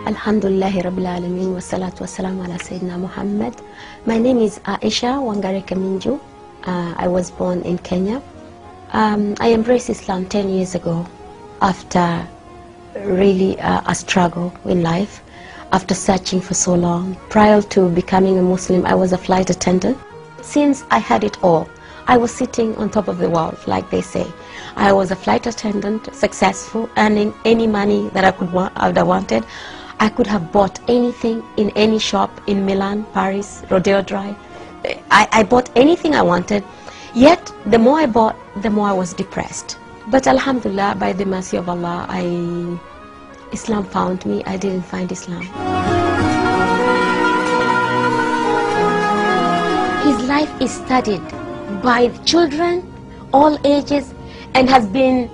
Alhamdulillahi Rabbil Alameen wa salatu wa salam ala Sayyidina Muhammad. My name is Aisha Wangari Kaminju. I was born in Kenya. I embraced Islam 10 years ago after really a struggle in life, after searching for so long. Prior to becoming a Muslim, I was a flight attendant. Since I had it all, I was sitting on top of the world, like they say. I was a flight attendant, successful, earning any money that I would have wanted. I could have bought anything in any shop in Milan, Paris, Rodeo Drive. I bought anything I wanted. Yet, the more I bought, the more I was depressed. But Alhamdulillah, by the mercy of Allah, Islam found me. I didn't find Islam. His life is studied by children, all ages, and has been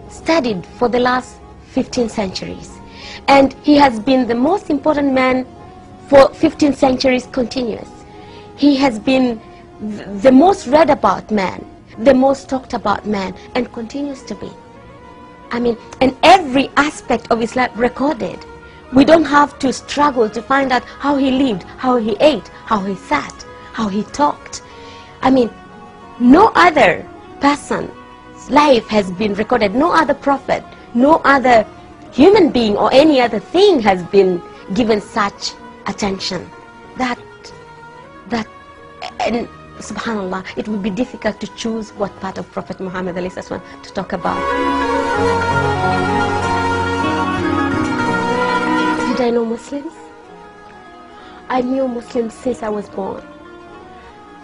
studied for the last 15 centuries. And he has been the most important man for 15 centuries continuous. He has been the most read about man, the most talked about man, and continues to be. I mean, and every aspect of his life recorded. We don't have to struggle to find out how he lived, how he ate, how he sat, how he talked. I mean, no other person's life has been recorded, no other prophet, no other human being or any other thing has been given such attention. And subhanallah, it would be difficult to choose what part of Prophet Muhammad to talk about. Did I know Muslims? I knew Muslims since I was born.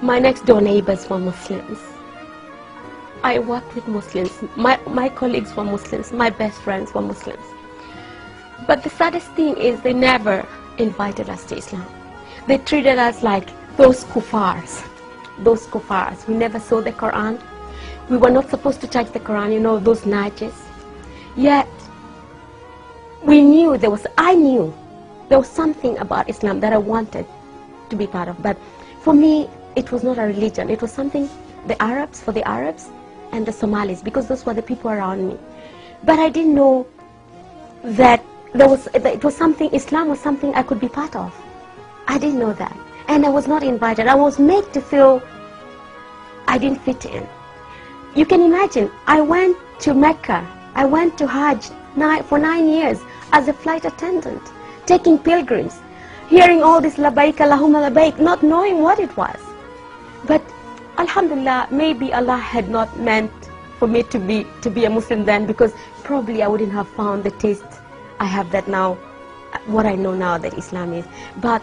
My next door neighbors were Muslims. I worked with Muslims. My colleagues were Muslims. My best friends were Muslims. But the saddest thing is they never invited us to Islam. They treated us like those kuffars. Those kuffars. We never saw the Quran. We were not supposed to touch the Quran, you know, those najis. Yet, I knew there was something about Islam that I wanted to be part of. But for me, it was not a religion. It was something, for the Arabs and the Somalis, because those were the people around me. But I didn't know that Islam was something I could be part of. I didn't know that. And I was not invited. I was made to feel I didn't fit in. You can imagine, I went to Mecca, I went to Hajj for 9 years as a flight attendant, taking pilgrims, hearing all this labaik, Allahumma labaik, not knowing what it was. But alhamdulillah, maybe Allah had not meant for me to be a Muslim then, because probably I wouldn't have found the taste I have that now, what I know now that Islam is. But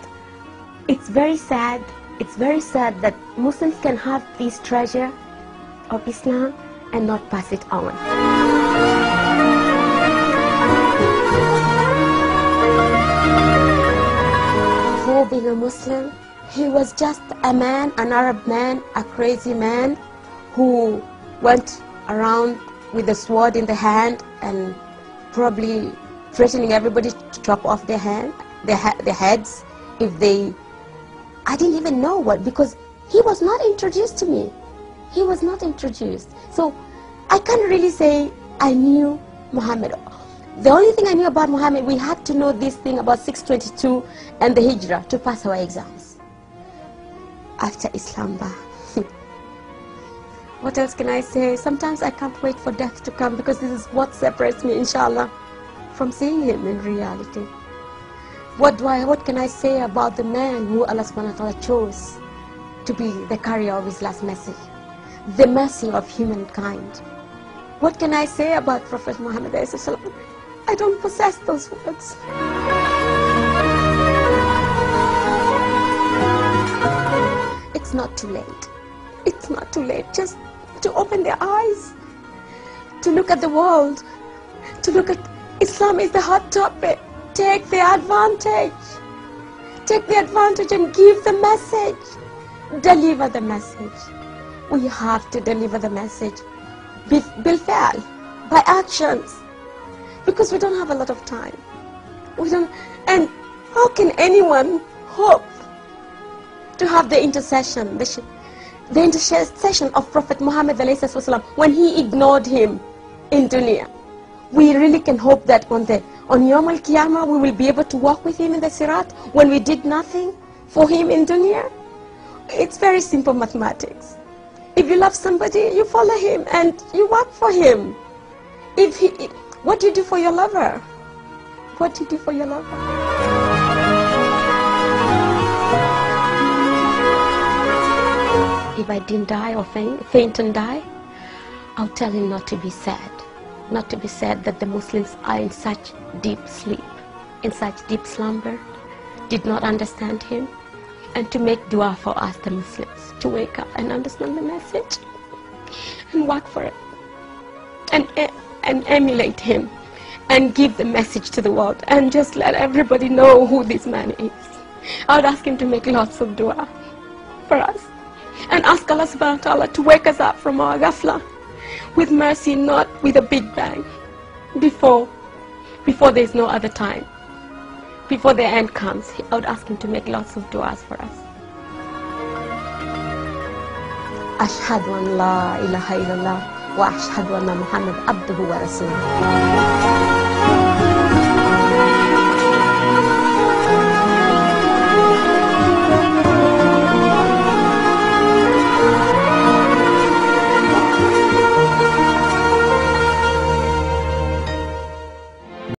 it's very sad that Muslims can have this treasure of Islam and not pass it on. Before being a Muslim, he was just a man, an Arab man, a crazy man who went around with a sword in the hand and probably threatening everybody to chop off their heads if they... I didn't even know what, because he was not introduced to me. He was not introduced. So I can't really say I knew Muhammad. The only thing I knew about Muhammad, we had to know this thing about 622 and the Hijrah to pass our exams. After Islam, what else can I say? Sometimes I can't wait for death to come, because this is what separates me, inshallah, from seeing him in reality. What can I say about the man who Allah subhanahu wa ta'ala chose to be the carrier of his last message, the mercy of humankind? What can I say about Prophet Muhammad? I don't possess those words. It's not too late. It's not too late. Just to open their eyes, to look at the world, to look at Islam is the hot topic. Take the advantage. Take the advantage and give the message. Deliver the message. We have to deliver the message. Bilfa'al, by actions. Because we don't have a lot of time. And how can anyone hope to have the intercession, the intercession of Prophet Muhammad when he ignored him in dunya? We really can hope that on On Yom Al-Qiyamah, we will be able to walk with him in the Sirat when we did nothing for him in dunya. It's very simple mathematics. If you love somebody, you follow him and you work for him. What do you do for your lover? What do you do for your lover? If I didn't die or faint and die, I'll tell him not to be sad. Not to be sad that the Muslims are in such deep sleep, in such deep slumber, did not understand him, and to make dua for us, the Muslims, to wake up and understand the message and work for it, and emulate him and give the message to the world and just let everybody know who this man is. I would ask him to make lots of dua for us and ask Allah subhanahu wa ta'ala to wake us up from our ghafla with mercy, not with a big bang, before there's no other time, before the end comes. I would ask him to make lots of du'as for us. Ashhadu an la ilaha illallah wa ashhadu anna Muhammad abduhu wa rasuluh.